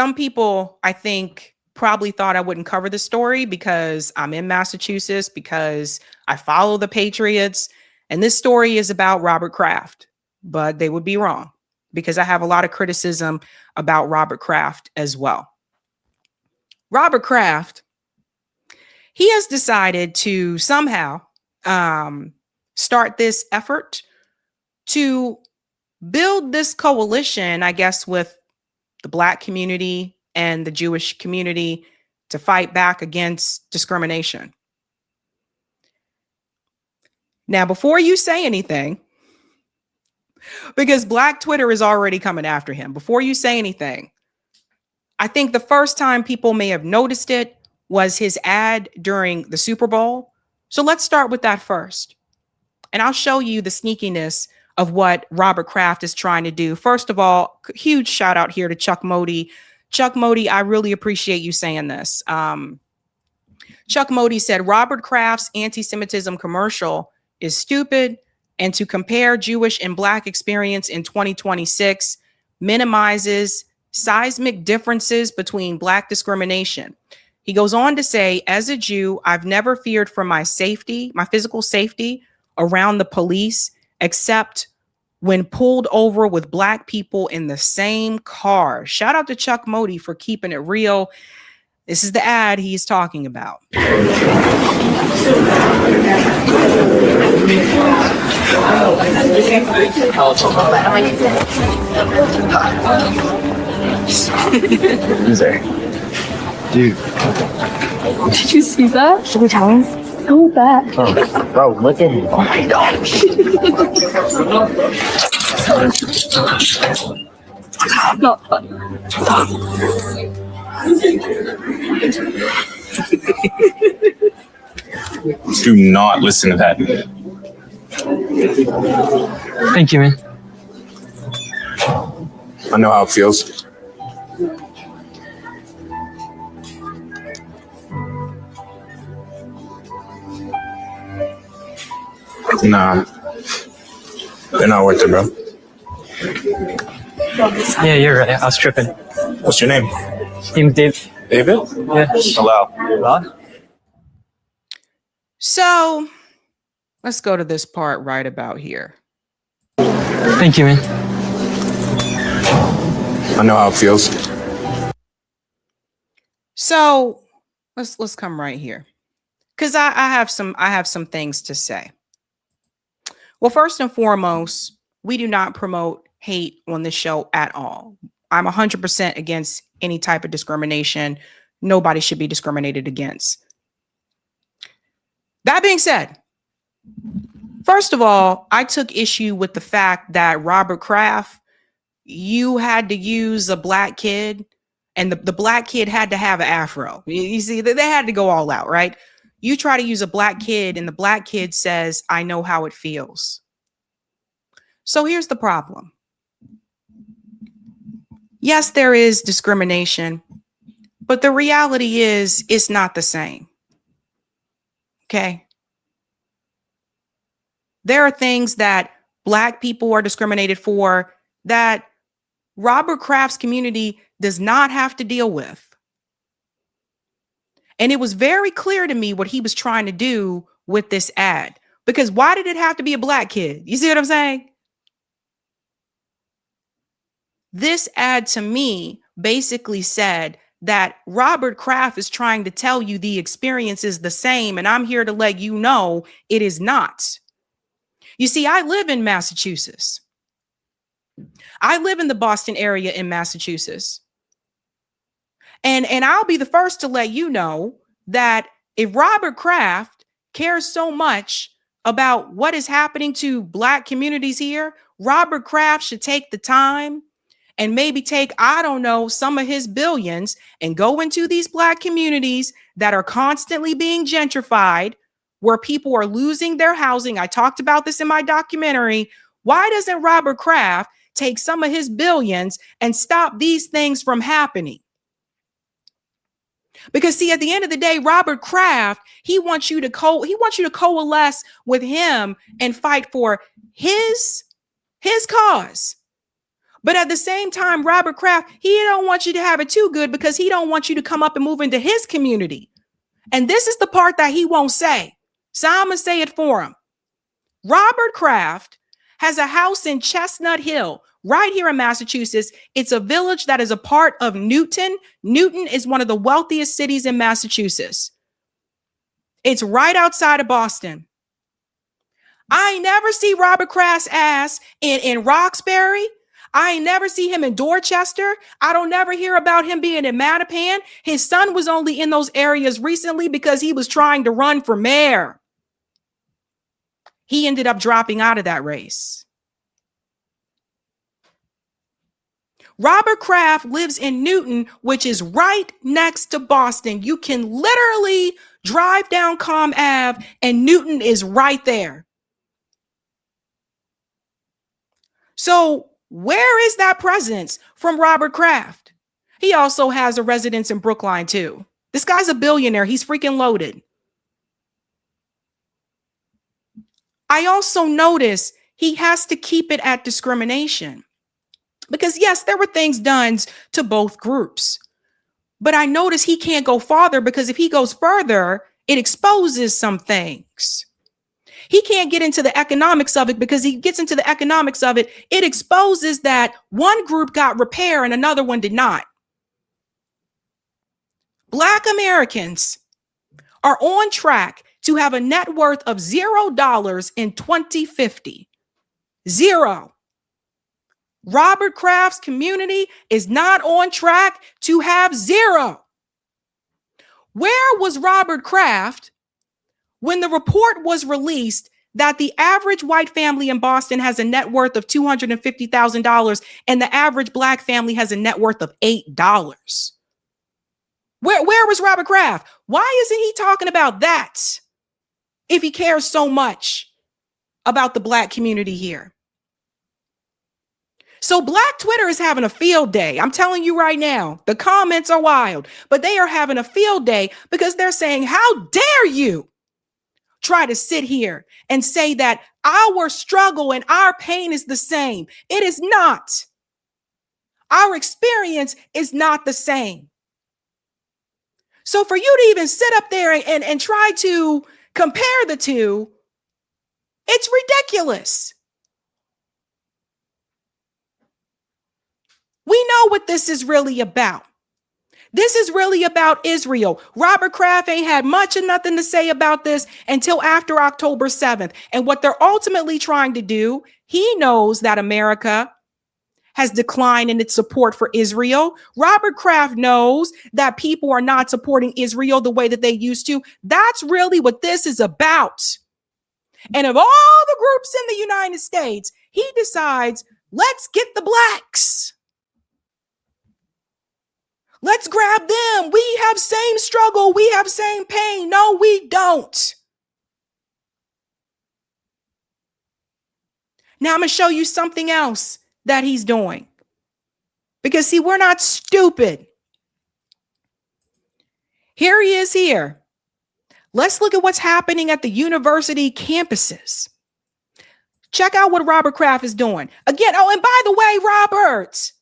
some people, I think, probably thought I wouldn't cover the story because I'm in Massachusetts, because I follow the Patriots. And this story is about Robert Kraft, but they would be wrong because I have a lot of criticism about Robert Kraft as well. Robert Kraft, he has decided to somehow start this effort to build this coalition, I guess, with the Black community and the Jewish community to fight back against discrimination. Now, before you say anything, because Black Twitter is already coming after him, before you say anything, I think the first time people may have noticed it was his ad during the Super Bowl. So let's start with that first. And I'll show you the sneakiness of what Robert Kraft is trying to do. First of all, huge shout out here to Chuck Modi. Chuck Modi, I really appreciate you saying this. Chuck Modi said Robert Kraft's anti-Semitism commercial is stupid, and to compare Jewish and Black experience in 2026 minimizes seismic differences between Black discrimination. He goes on to say, as a Jew, I've never feared for my safety, my physical safety around the police, except when pulled over with Black people in the same car. Shout out to Chuck Modi for keeping it real. This is the ad he's talking about. Dude. Did you see that? Should we tell him? So bad. Oh, bro, look at him. Oh my gosh. Not fun. Do not listen to that. Thank you, man. I know how it feels. Nah, they're not worth it, bro. Yeah, you're right. I was tripping. What's your name? Name's Dave. David? Yeah. Hello. Hello? So let's go to this part right about here. Thank you, man. I know how it feels. So let's come right here, because I have some things to say. Well, first and foremost, we do not promote hate on this show at all. I'm 100% against any type of discrimination. Nobody should be discriminated against. That being said, first of all, I took issue with the fact that Robert Kraft, you had to use a Black kid, and the Black kid had to have an afro. You see, they had to go all out, right? You try to use a Black kid, and the Black kid says, I know how it feels. So here's the problem. Yes, there is discrimination, but the reality is it's not the same. Okay? There are things that Black people are discriminated for that Robert Kraft's community does not have to deal with. And it was very clear to me what he was trying to do with this ad. Because why did it have to be a Black kid? You see what I'm saying? This ad to me basically said that Robert Kraft is trying to tell you the experience is the same, and I'm here to let you know it is not. You see, I live in Massachusetts. I live in the Boston area in Massachusetts. And I'll be the first to let you know that if Robert Kraft cares so much about what is happening to Black communities here, Robert Kraft should take the time and maybe take, I don't know, some of his billions and go into these Black communities that are constantly being gentrified, where people are losing their housing. I talked about this in my documentary. Why doesn't Robert Kraft take some of his billions and stop these things from happening? Because see, at the end of the day, Robert Kraft, he wants you to coalesce with him and fight for his cause. But at the same time, Robert Kraft, he don't want you to have it too good because he don't want you to come up and move into his community. And this is the part that he won't say. So I'm going to say it for him. Robert Kraft has a house in Chestnut Hill, right here in Massachusetts. It's a village that is a part of Newton. Newton is one of the wealthiest cities in Massachusetts. It's right outside of Boston. I ain't never see Robert Kraft's ass in Roxbury. I ain't never see him in Dorchester. I don't never hear about him being in Mattapan. His son was only in those areas recently because he was trying to run for mayor. He ended up dropping out of that race. Robert Kraft lives in Newton, which is right next to Boston. You can literally drive down Comm Ave and Newton is right there. So where is that presence from Robert Kraft? He also has a residence in Brookline too. This guy's a billionaire. He's freaking loaded. I also notice he has to keep it at discrimination because yes, there were things done to both groups, but I notice he can't go farther because if he goes further, it exposes some things. He can't get into the economics of it because he gets into the economics of it. It exposes that one group got repair and another one did not. Black Americans are on track to have a net worth of $0 in 2050. Zero. Robert Kraft's community is not on track to have zero. Where was Robert Kraft when the report was released that the average white family in Boston has a net worth of $250,000 and the average black family has a net worth of $8? Where was Robert Kraft? Why isn't he talking about that if he cares so much about the black community here? So Black Twitter is having a field day. I'm telling you right now, the comments are wild, but they are having a field day because they're saying, how dare you try to sit here and say that our struggle and our pain is the same. It is not. Our experience is not the same. So for you to even sit up there and try to compare the two, it's ridiculous. We know what this is really about. This is really about Israel. Robert Kraft ain't had much or nothing to say about this until after October 7th. And what they're ultimately trying to do, he knows that America has declined in its support for Israel. Robert Kraft knows that people are not supporting Israel the way that they used to. That's really what this is about. And of all the groups in the United States, he decides, let's get the blacks. Let's grab them. We have same struggle. We have same pain. No, we don't. Now I'm going to show you something else that he's doing. Because see, we're not stupid. Here he is here. Let's look at what's happening at the university campuses. Check out what Robert Kraft is doing. Again, oh, and by the way, Robert,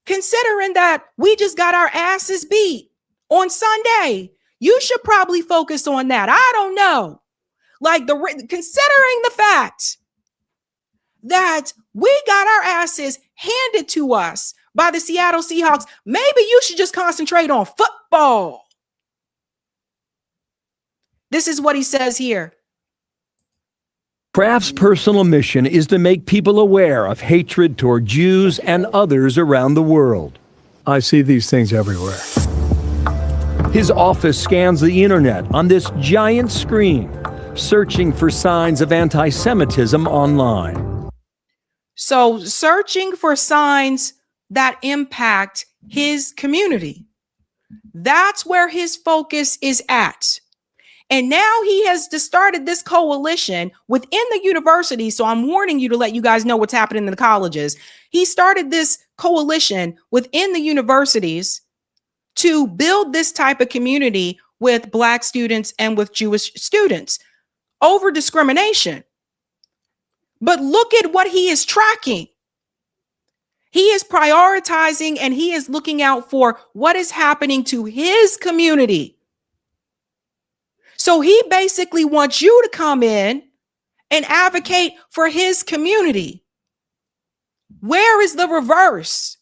considering that we just got our asses beat on Sunday, you should probably focus on that. I don't know. Like considering the fact that we got our asses handed to us by the Seattle Seahawks, maybe you should just concentrate on football. This is what he says here. Kraft's personal mission is to make people aware of hatred toward Jews and others around the world. I see these things everywhere. His office scans the internet on this giant screen, searching for signs of anti-Semitism online. So, searching for signs that impact his community. That's where his focus is at. And now he has started this coalition within the university. So I'm warning you to let you guys know what's happening in the colleges. He started this coalition within the universities to build this type of community with Black students and with Jewish students over discrimination. But look at what he is tracking. He is prioritizing and he is looking out for what is happening to his community. So he basically wants you to come in and advocate for his community. Where is the reverse?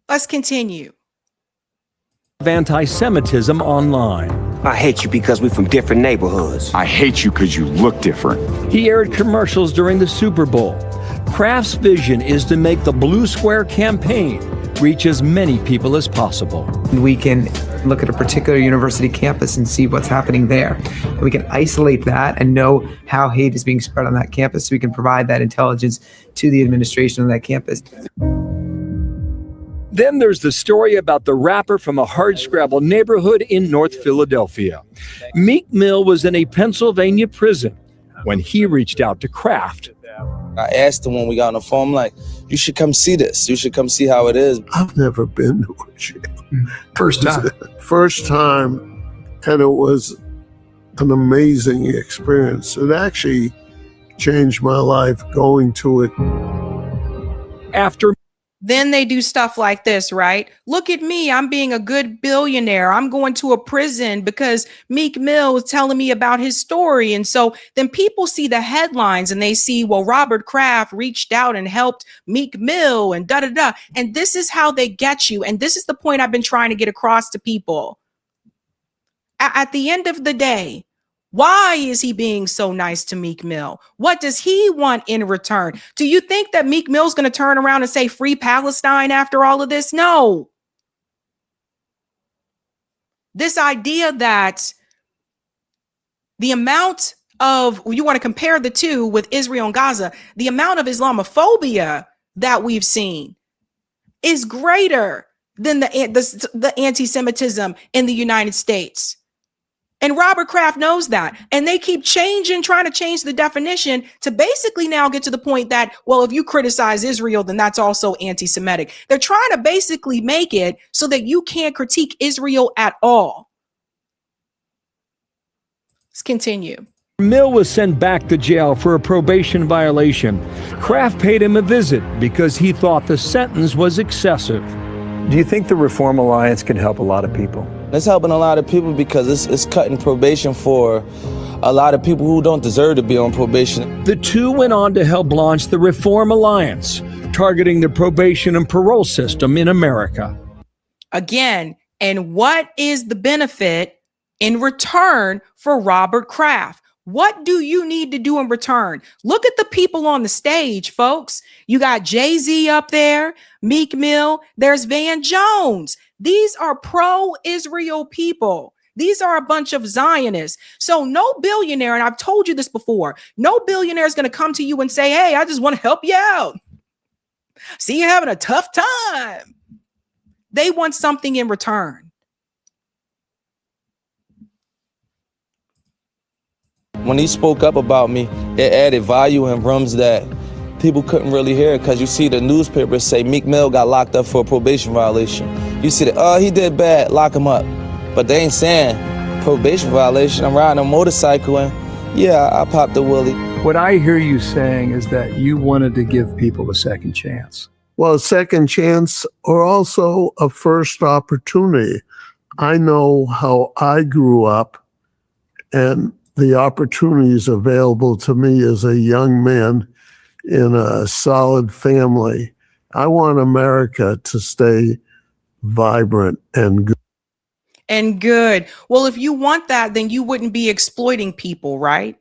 Let's continue. Of anti-Semitism online. I hate you because we're from different neighborhoods. I hate you because you look different. He aired commercials during the Super Bowl. Kraft's vision is to make the Blue Square campaign reach as many people as possible. We can look at a particular university campus and see what's happening there. And we can isolate that and know how hate is being spread on that campus, so we can provide that intelligence to the administration of that campus. Then there's the story about the rapper from a hardscrabble neighborhood in North Philadelphia. Meek Mill was in a Pennsylvania prison when he reached out to Kraft. I asked him when we got on the phone, I'm like, you should come see this. You should come see how it is. I've never been to a jail. First time. First time, and it was an amazing experience. It actually changed my life going to it. After Then they do stuff like this, right? Look at me. I'm being a good billionaire. I'm going to a prison because Meek Mill is telling me about his story. And so then people see the headlines and they see, well, Robert Kraft reached out and helped Meek Mill and da da da. And this is how they get you. And this is the point I've been trying to get across to people. At the end of the day, why is he being so nice to Meek Mill? What does he want in return? Do you think that Meek Mill's going to turn around and say free Palestine after all of this? No. This idea that the amount of, you want to compare the two with Israel and Gaza, the amount of Islamophobia that we've seen is greater than the anti-Semitism in the United States. And Robert Kraft knows that. And they keep trying to change the definition to basically now get to the point that, well, if you criticize Israel, then that's also anti-Semitic. They're trying to basically make it so that you can't critique Israel at all. Let's continue. Mill was sent back to jail for a probation violation. Kraft paid him a visit because he thought the sentence was excessive. Do you think the Reform Alliance can help a lot of people? It's helping a lot of people because it's cutting probation for a lot of people who don't deserve to be on probation. The two went on to help launch the Reform Alliance, targeting the probation and parole system in America. Again, and what is the benefit in return for Robert Kraft? What do you need to do in return? Look at the people on the stage, folks. You got Jay-Z up there, Meek Mill, there's Van Jones. These are pro-Israel people. These are a bunch of Zionists. So no billionaire, and I've told you this before, no billionaire is going to come to you and say, hey, I just want to help you out. See you having a tough time. They want something in return. When he spoke up about me, it added value in rooms that people couldn't really hear, because you see the newspapers say Meek Mill got locked up for a probation violation. You see that, oh, he did bad, lock him up. But they ain't saying probation violation. I'm riding a motorcycle and yeah, I popped the wheelie. What I hear you saying is that you wanted to give people a second chance. Well, a second chance or also a first opportunity. I know how I grew up and the opportunities available to me as a young man in a solid family. I want America to stay vibrant and good. And good. Well, if you want that, then you wouldn't be exploiting people, right?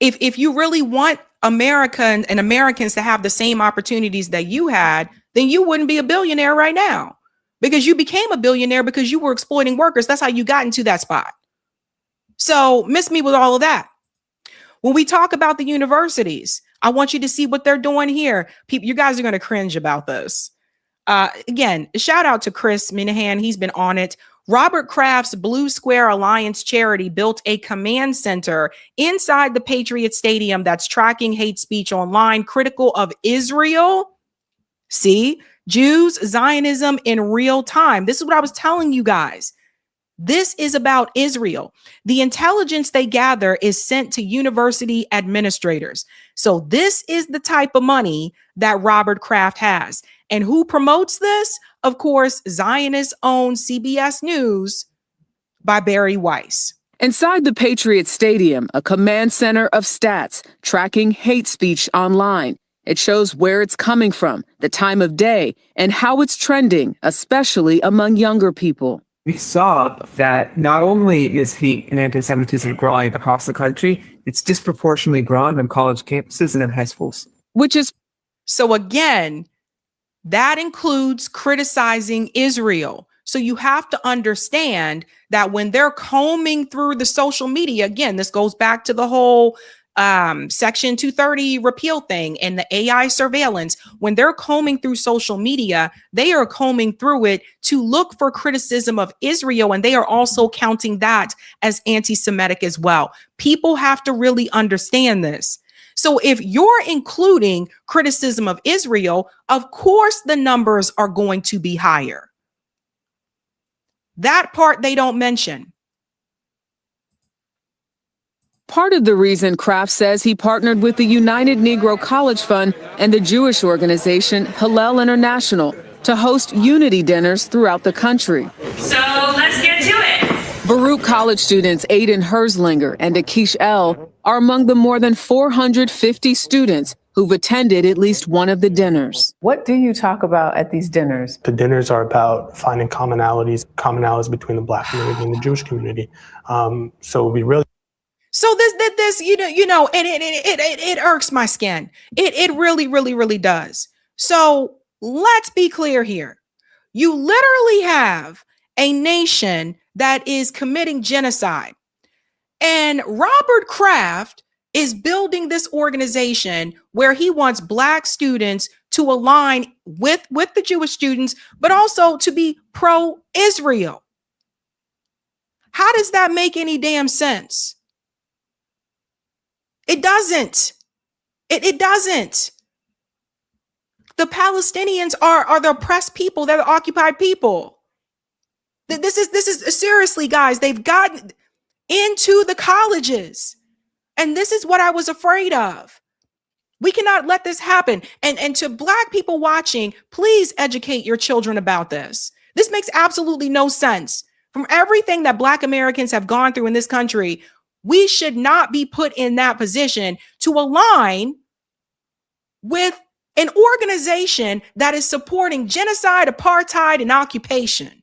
If you really want America and Americans to have the same opportunities that you had, then you wouldn't be a billionaire right now, because you became a billionaire because you were exploiting workers. That's how you got into that spot. So miss me with all of that. When we talk about the universities, I want you to see what they're doing here. People, you guys are going to cringe about this. Again, shout out to Chris Minahan. He's been on it. Robert Kraft's Blue Square Alliance charity built a command center inside the Patriot Stadium that's tracking hate speech online critical of Israel. See, Jews, Zionism in real time. This is what I was telling you guys. This is about Israel. The intelligence they gather is sent to university administrators. So this is the type of money that Robert Kraft has. And who promotes this? Of course, Zionist-owned CBS News by Barry Weiss. Inside the Patriot Stadium, a command center of stats tracking hate speech online. It shows where it's coming from, the time of day, and how it's trending, especially among younger people. We saw that not only is hate and anti-Semitism growing across the country, it's disproportionately grown on college campuses and in high schools. So again, that includes criticizing Israel. So you have to understand that when they're combing through the social media, again, this goes back to the whole Section 230 repeal thing and the AI surveillance. When they're combing through social media, they are combing through it to look for criticism of Israel. And they are also counting that as anti-Semitic as well. People have to really understand this. So if you're including criticism of Israel, of course, the numbers are going to be higher. That part they don't mention. Part of the reason Kraft says he partnered with the United Negro College Fund and the Jewish organization Hillel International to host unity dinners throughout the country. So let's get to it. Baruch College students Aiden Herzlinger and Akish L. are among the more than 450 students who've attended at least one of the dinners. What do you talk about at these dinners? The dinners are about finding commonalities between the Black community and the Jewish community. So we really. So this, and it irks my skin. It really does. So let's be clear here. You literally have a nation that is committing genocide. And Robert Kraft is building this organization where he wants Black students to align with the Jewish students, but also to be pro-Israel. How does that make any damn sense? It doesn't. It doesn't. The Palestinians are the oppressed people. They're the occupied people. This is seriously, guys, they've gotten into the colleges. And this is what I was afraid of. We cannot let this happen. And to Black people watching, please educate your children about this. This makes absolutely no sense. From everything that Black Americans have gone through in this country, we should not be put in that position to align with an organization that is supporting genocide, apartheid, and occupation.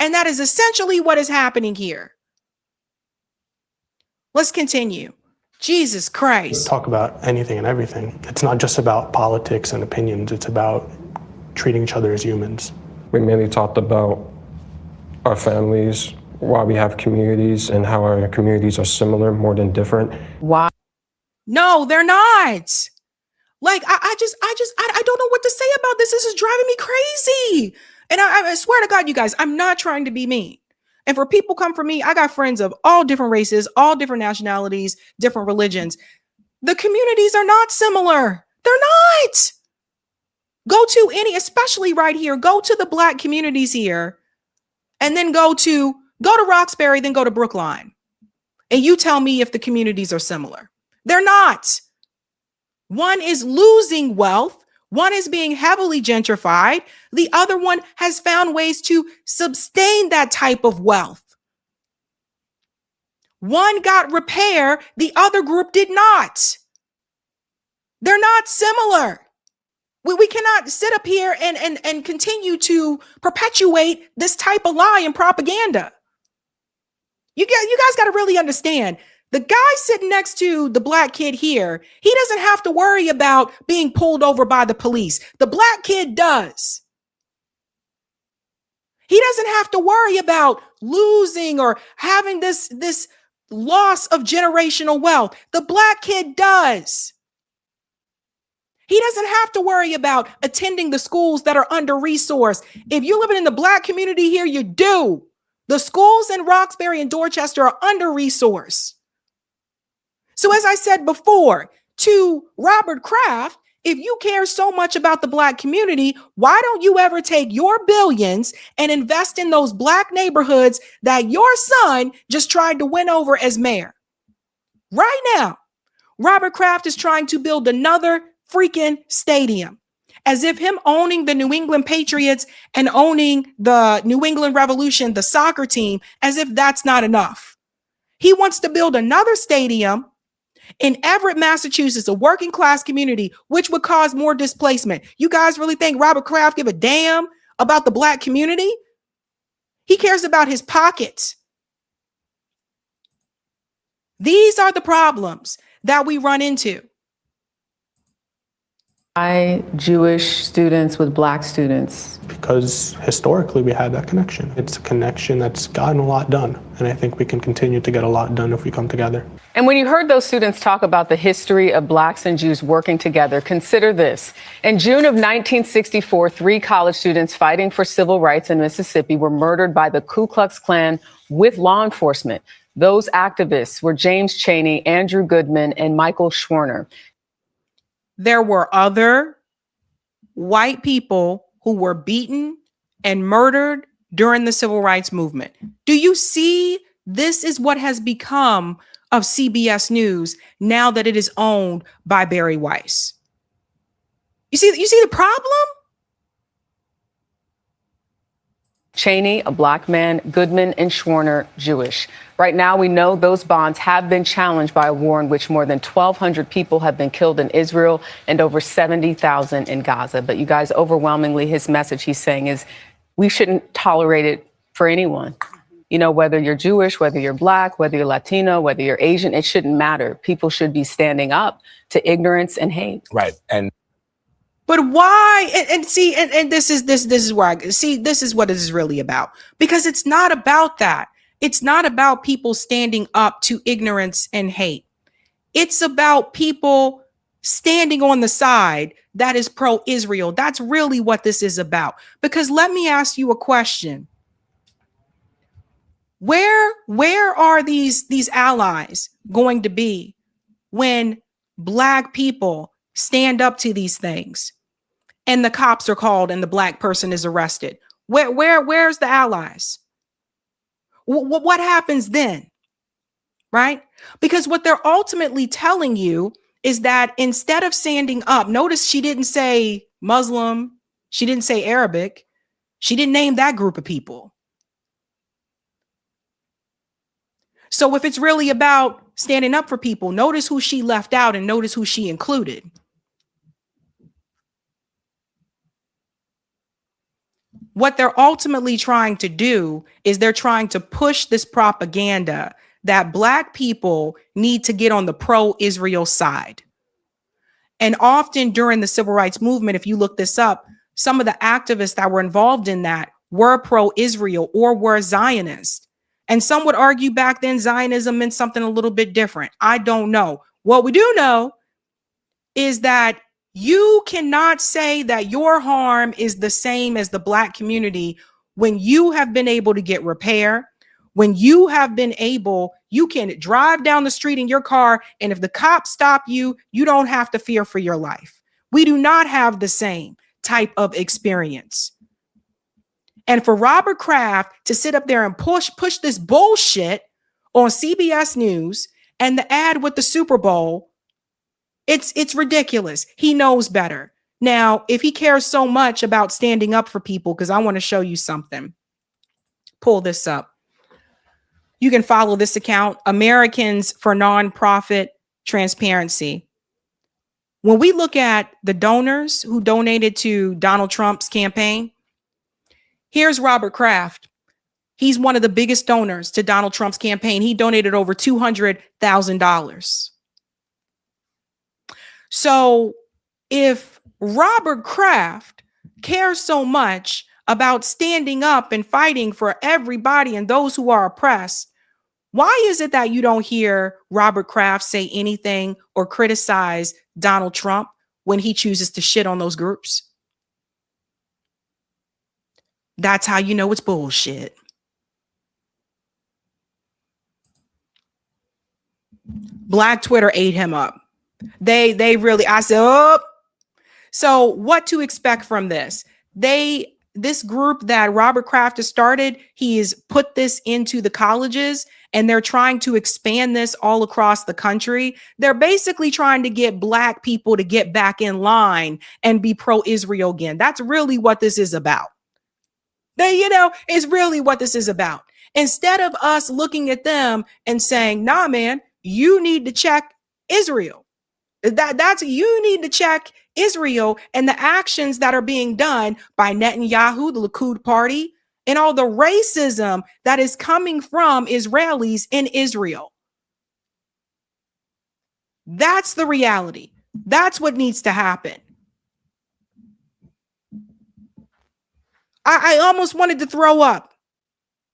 And that is essentially what is happening here. Let's continue. Jesus Christ. Talk about anything and everything. It's not just about politics and opinions. It's about treating each other as humans. We mainly talked about our families, why we have communities, and how our communities are similar more than different. Why? No, they're not. Like, I don't know what to say about this. This is driving me crazy. And I swear to God, you guys, I'm not trying to be mean. And for people come for me, I got friends of all different races, all different nationalities, different religions. The communities are not similar. They're not. Go to any, especially right here, go to the Black communities here, and then go to Roxbury, then go to Brookline. And you tell me if the communities are similar. They're not. One is losing wealth. One is being heavily gentrified. The other one has found ways to sustain that type of wealth. One got repair, the other group did not. They're not similar. We cannot sit up here and continue to perpetuate this type of lie and propaganda. You guys got to really understand. The guy sitting next to the Black kid here, he doesn't have to worry about being pulled over by the police. The Black kid does. He doesn't have to worry about losing or having this loss of generational wealth. The Black kid does. He doesn't have to worry about attending the schools that are under-resourced. If you're living in the Black community here, you do. The schools in Roxbury and Dorchester are under-resourced. So as I said before, to Robert Kraft, if you care so much about the Black community, why don't you ever take your billions and invest in those Black neighborhoods that your son just tried to win over as mayor? Right now, Robert Kraft is trying to build another freaking stadium, as if him owning the New England Patriots and owning the New England Revolution, the soccer team, as if that's not enough. He wants to build another stadium in Everett, Massachusetts, a working class community, which would cause more displacement. You guys really think Robert Kraft give a damn about the Black community? He cares about his pockets. These are the problems that we run into. Why Jewish students with Black students? Because historically we had that connection. It's a connection that's gotten a lot done. And I think we can continue to get a lot done if we come together. And when you heard those students talk about the history of Blacks and Jews working together, consider this. In June of 1964, 3 college students fighting for civil rights in Mississippi were murdered by the Ku Klux Klan with law enforcement. Those activists were James Chaney, Andrew Goodman, and Michael Schwerner. There were other white people who were beaten and murdered during the civil rights movement. Do you see? This is what has become of CBS News now that it is owned by Barry Weiss. You see the problem? Chaney, a Black man, Goodman and Schwerner, Jewish. Right now, we know those bonds have been challenged by a war in which more than 1,200 people have been killed in Israel and over 70,000 in Gaza. But you guys, overwhelmingly, his message he's saying is we shouldn't tolerate it for anyone. You know, whether you're Jewish, whether you're Black, whether you're Latino, whether you're Asian, it shouldn't matter. People should be standing up to ignorance and hate. Right. And but why? And see, and this is where I see, this is what it is really about, because it's not about that. It's not about people standing up to ignorance and hate. It's about people standing on the side that is pro-Israel. That's really what this is about. Because let me ask you a question. Where are these allies going to be when Black people stand up to these things and the cops are called and the Black person is arrested? Where's the allies? What happens then? Right? Because what they're ultimately telling you is that instead of standing up, notice she didn't say Muslim, she didn't say Arabic, she didn't name that group of people. So if it's really about standing up for people, notice who she left out and notice who she included. What they're ultimately trying to do is they're trying to push this propaganda that Black people need to get on the pro-Israel side. And often during the civil rights movement, if you look this up, some of the activists that were involved in that were pro-Israel or were Zionist. And some would argue back then Zionism meant something a little bit different. I don't know. What we do know is that you cannot say that your harm is the same as the Black community when you have been able to get repair, when you have been able, you can drive down the street in your car, and if the cops stop you, you don't have to fear for your life. We do not have the same type of experience. And for Robert Kraft to sit up there and push this bullshit on CBS News and the ad with the Super Bowl, it's ridiculous. He knows better. Now, if he cares so much about standing up for people, because I want to show you something, pull this up. You can follow this account, Americans for Nonprofit Transparency. When we look at the donors who donated to Donald Trump's campaign, here's Robert Kraft. He's one of the biggest donors to Donald Trump's campaign. He donated over $200,000. So if Robert Kraft cares so much about standing up and fighting for everybody and those who are oppressed, why is it that you don't hear Robert Kraft say anything or criticize Donald Trump when he chooses to shit on those groups? That's how you know it's bullshit. Black Twitter ate him up. They really, I said, oh, So what to expect from this? This group that Robert Kraft has started, he has put this into the colleges and they're trying to expand this all across the country. They're basically trying to get Black people to get back in line and be pro-Israel again. That's really what this is about. It's really what this is about. Instead of us looking at them and saying, nah, man, you need to check Israel. That's you need to check Israel and the actions that are being done by Netanyahu, the Likud party, and all the racism that is coming from Israelis in Israel. That's the reality. That's what needs to happen. I almost wanted to throw up.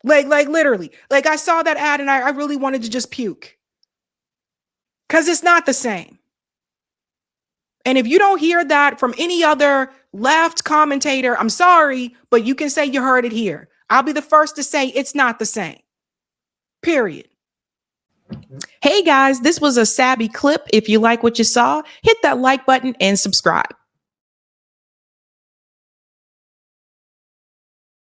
Like literally. Like I saw that ad and I really wanted to just puke. Because it's not the same. And if you don't hear that from any other left commentator, I'm sorry, but you can say you heard it here. I'll be the first to say it's not the same. Period. Hey guys, this was a Sabby clip. If you like what you saw, hit that like button and subscribe.